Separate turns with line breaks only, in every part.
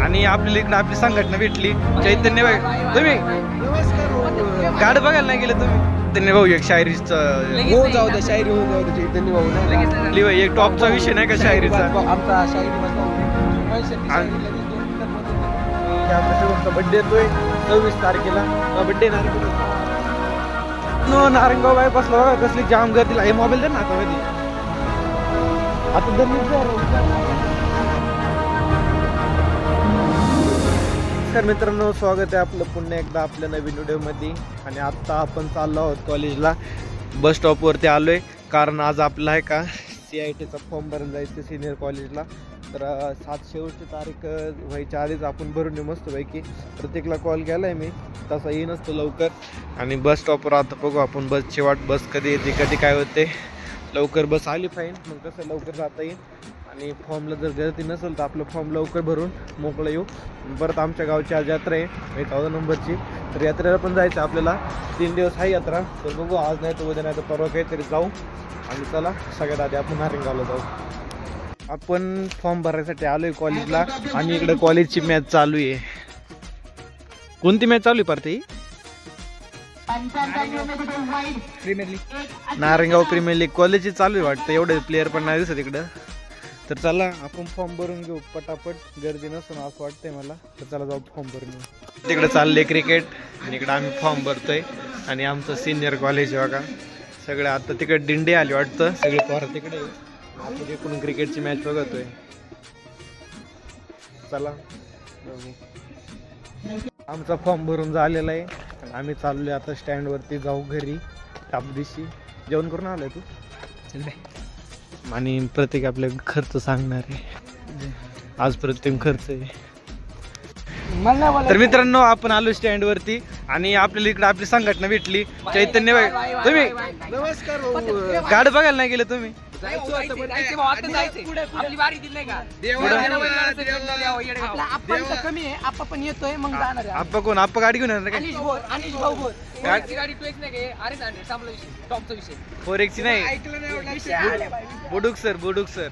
आणि आपल्याला इकडे आपली संघटना भेटली चैतन्य भाई. तुम्ही गाड बघायला नाही गेले तुम्ही? चैतन्य भाऊ एक शायरीचं
होऊन जाऊ द्या, शायरी होऊन जाऊ द्या. चैतन्य भाऊ नाही
एक टॉपचा विषय नाही का शायरीचा?
आमचा शायरी बड्डे येतोय 26 तारखेला. बड्डे नारायणगाव बायपासला बघा कसली जाम गर्दीला. हे मोबाईल दे ना आता मध्ये नमस्कार मित्रांनो, स्वागत आहे आपलं पुन्हा एकदा आपल्या नवीन व्हिडिओमध्ये. आणि आत्ता आपण चाललो आहोत कॉलेजला. बस स्टॉपवरती आलो आहे कारण आज आपला आहे का CITचा फॉर्म भरून जायचं सिनियर कॉलेजला. तर 7 शेवटची तारीख व्हायच्या आधीच आपण भरून येऊ मस्तपैकी. प्रत्येकला कॉल केला आहे मी, तसा येई नसतो लवकर. आणि बस स्टॉपवर आता बघू आपण बसची वाट, बस कधी येते कधी काय होते. लवकर बस आली फाईन मग कसं लवकर जाता येईल. आणि फॉर्मला जर गर्दी नसेल तर आपलं फॉर्म लवकर भरून मोकळं येऊ. परत आमच्या गावची आज यात्रा आहे 14 नंबरची. तर यात्रेला पण जायचं आपल्याला. 3 दिवस आहे यात्रा. तर बघू आज नाही तर उद्या नाही तर परवा काहीतरी जाऊ. आणि चला सगळ्यात आधी आपण नारायणगावला जाऊ. आपण फॉर्म भरायसाठी आलोय कॉलेजला. आणि इकडे कॉलेजची मॅच चालू आहे. कोणती मॅच चालू आहे पार्टी? नारायणगाव प्रीमियर लीग कॉलेजची चालू आहे वाटतं. एवढे प्लेयर पण नाही दिसत इकडं. तर चला आपण फॉर्म भरून घेऊ पटापट. गर्दी नसून असं वाटतंय मला. तर चला जाऊ फॉर्म भरून घेऊ. तिकडे चालले क्रिकेट आणि इकडे आम्ही फॉर्म भरतोय. आणि आमचं सिनियर कॉलेज बघा सगळं. आता तिकडे दिंडी आली वाटतं, सगळे पोरं तिकडे. आपण इकडून क्रिकेटची मॅच बघतोय. चला आमचा फॉर्म भरून झालेला आहे. आम्ही चाललोय आता स्टँडवरती जाऊ घरी. तापदिशी जेवण करून आलोय तू. आणि प्रत्येक आपल्या खर्च सांगणार आहे. आज प्रत्येक खर्च आहे. तर मित्रांनो आपण आलो स्टँड वरती. आणि आपल्याला इकडे आपली संघटना भेटली चैतन्य भाई. तुम्ही गाड बघायला नाही गेले तुम्ही? आप्पा कोण? आप्पा गाडी घेऊन येणार? 4X नाही, बोडूक सर.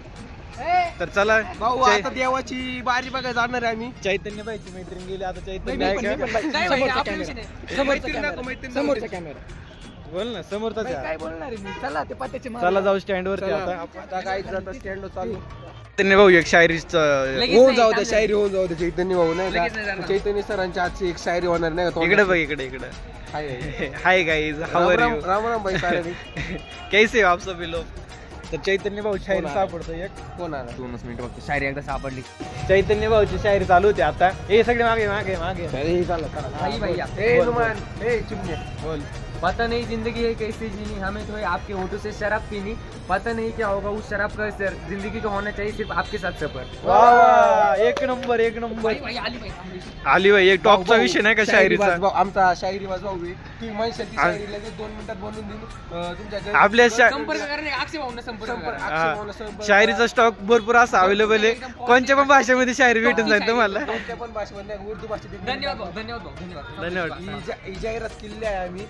तर चला भाऊ आता देवाची बारी बघायला जाणार आहे आम्ही.
चैतन्य भाईची मैत्रीण गेली आता. चैतन्य बोल ना समोरचा
काय बोलणार आहे मी. चला ते पत्त्याचे
चला जाऊ स्टँड वरती. आता
काय जाता स्टँड चालू.
चैतन्य भाऊ एक शायरीचं
होऊन जाऊ द्या, शायरी होऊन जाऊ द्या. चैतन्य भाऊ नाही का, चैतन्य सरांची आजची एक शायरी होणार नाही का?
इकडे बघ इकडे. Hi guys, how are you?
Ram Ram भाई सारे.
कैसे हो आप सभी लोग? तर चैतन्य भाऊ शायरी सापडतो एक.
कोण आला? 2 मिनिट बघतो. शायरी एकदा सापडली.
चैतन्य भाऊची शायरी चालू होती आता. हे सगळे मागे मागे मागे.
बोल. पता नहीं जिंदगी है कैसी जीनी, हमें तो है आपके होठों से शराब पीनी. पता नहीं क्या होगा उस शराब का असर, जिंदगी का होना चाहिए सिर्फ आपके साथ सफर.
वाह वाह, एक नंबर. आली भाई एक टॉपचा विषय नाही का शायरीचा?
आमचा शायरी वाजवा की माणसाची शायरी लगेच 2 मिनिटात बनवून देईल तुमच्या
आपल्या
संपर्क.
शायरीचा स्टॉक भरपूर असा अवेलेबल आहे. कोणत्या पण भाषेमध्ये शायरी भेटून जाईल तुम्हाला.
कोणत्या पण भाषेमध्ये, उर्दू भाषेत.
धन्यवाद.
ही जाहिरात केली आहे आम्ही.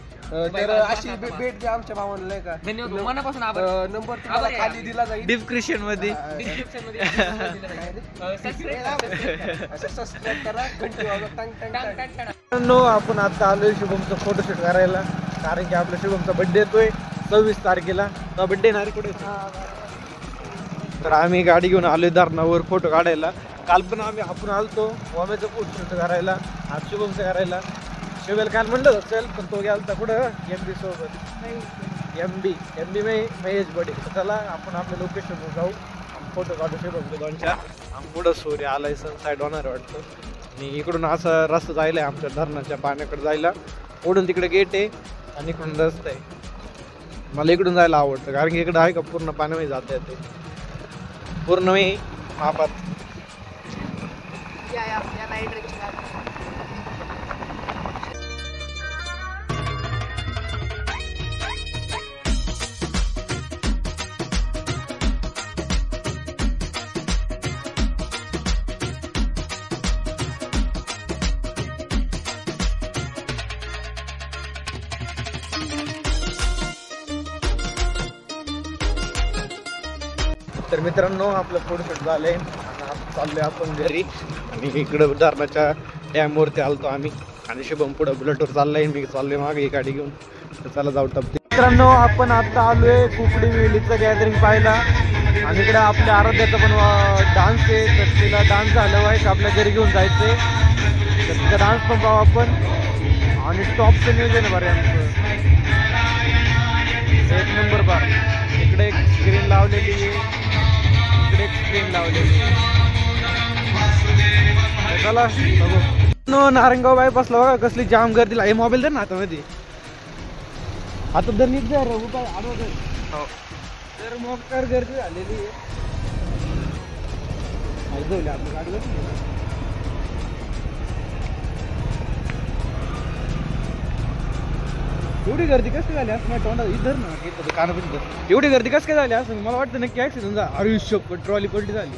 तर अशी भेट द्या आमच्या भावांना का. धन्यवाद मनापासून आभार. नंबर तुम्हाला खाली दिला जाईल
डिस्क्रिप्शन मध्ये.
सबस्क्राइब करा, घंटी वाजवा, टंग टंग टंग.
आपण आता आलोय शुभमचा फोटोशूट करायला. कारण की आपल्या शुभमचा बर्थडे येतोय 26 तारखेला. तर बर्थडे येणार कुठे? तर आम्ही गाडी घेऊन आलोय धरणावर फोटो काढायला. काल पण आपण आलतो वाम्याचं फोटोशूट करायला, आज शुभमचं करायला. शुभेल काल म्हणलं चल पण तो गेला कुठं MB सोबत. MB महेश बडे. चला आपण आपल्या लोकेशनवर जाऊ, फोटो काढू शुभमचे 2-4. पुढं सूर्य आलाय, सनसाईड होणार वाटतं. आणि इकडून असा रस्ता जायला आहे आमच्या धरणाच्या पाण्याकडे जायला. पुढून तिकडे गेट आहे आणि इकडून रस्ता आहे. मला इकडून जायला आवडतं कारण की इकडं आहे का पूर्ण पाण्यामध्ये जाता येते. पूर्ण मी मापात. तर मित्रांनो आपलं फोटोशूट झालंय. चाललोय आपण घरी.
आणि इकडं धरणाच्या डॅमवरती आलतो आम्ही आणि शुभम पुढं बुलेटवर चाललाय, मी चाललोय मागे ही गाडी घेऊन. तर चला जाऊ टपते. मित्रांनो आपण आता आलोय कुकडी वेलीचं गॅदरिंग पाहायला आणि इकडे आपल्या आराध्याचा पण डान्स आहे. तर तिला डान्स झालं आहे आपल्या घरी घेऊन जायचंय. तर तिचा डान्स पण पाहू आपण आणि टॉपचं नियोजन आहे बरं आमचं, एक नंबर बार. इकडे एक स्क्रीन लावलेली आहे, इकडे एक स्क्रीन लावलेली आहे. चला बघू. नारंगाव बायपासला बघा कसली जाम गर्दीला. हे मोबाईल दे ना हातामध्ये, आता दर नीट द्या रघु काय आलो तर मग तर गर्दी झालेली आहे. आपली गाडी एवढी गर्दी कस काय झाली असं माझ्या तोंडात इधर ना कानापर्यंत. एवढी गर्दी कस काय झाली असं मला वाटतं नक्की ऍक्सिडेंट झाला. आयुष्य ट्रॉली पलटी झाली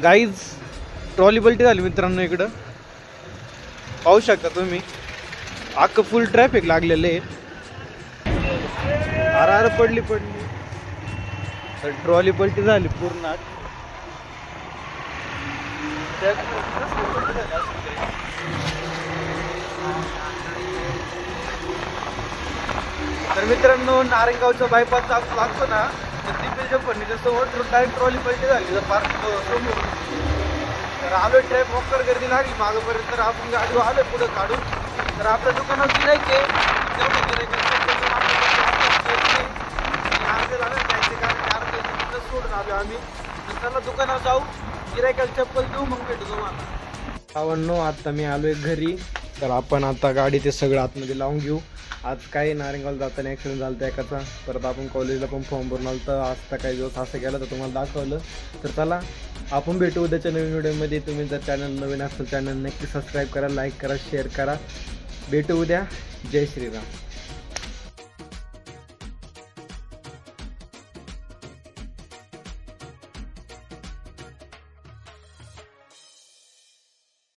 गाईज, ट्रॉली पलटी झाली मित्रांनो. इकडं पाहू शकता तुम्ही, अख्खं फुल ट्रॅफिक लागलेलं आहे. आर पडली तर ट्रॉली पलटी झाली पूर्ण. तर मित्रांनो नारायणगावच्या बायपास लागतो ना, तर दिपेच्या फर्निचर समोर डायरेक्ट ट्रॉली पलटी झाली. तर फार समोर तर आलो, ट्रॅप वॉकर गर्दी लागली मागपर्यंत. तर आपण गाडी आलो पुढे काढून. तर आपल्या दुकानात गिरायचे सोडून आलो आम्ही. नंतर दुकानात जाऊ, गिरायकाला चप्पल देऊ, मग भेटू तुम्हाला. भावांनो आता मी आलोय घरी. तर आपण आता गाडी ते सगळं आतमध्ये लावून घेऊ. आज काही नारायणगावला जाताना ॲक्सिडेंट झाला होता एकाचा. परत आपण कॉलेजला पण फॉर्म भरून आलो तर आज काही दिवस असं केलं तर तुम्हाला दाखवलं. तर चला आपण भेटू उद्याच्या नवीन व्हिडिओमध्ये. तुम्ही जर चॅनल नवीन असेल चॅनल नक्की सबस्क्राईब करा, लाईक करा, शेअर करा. भेटू उद्या. जय श्रीराम.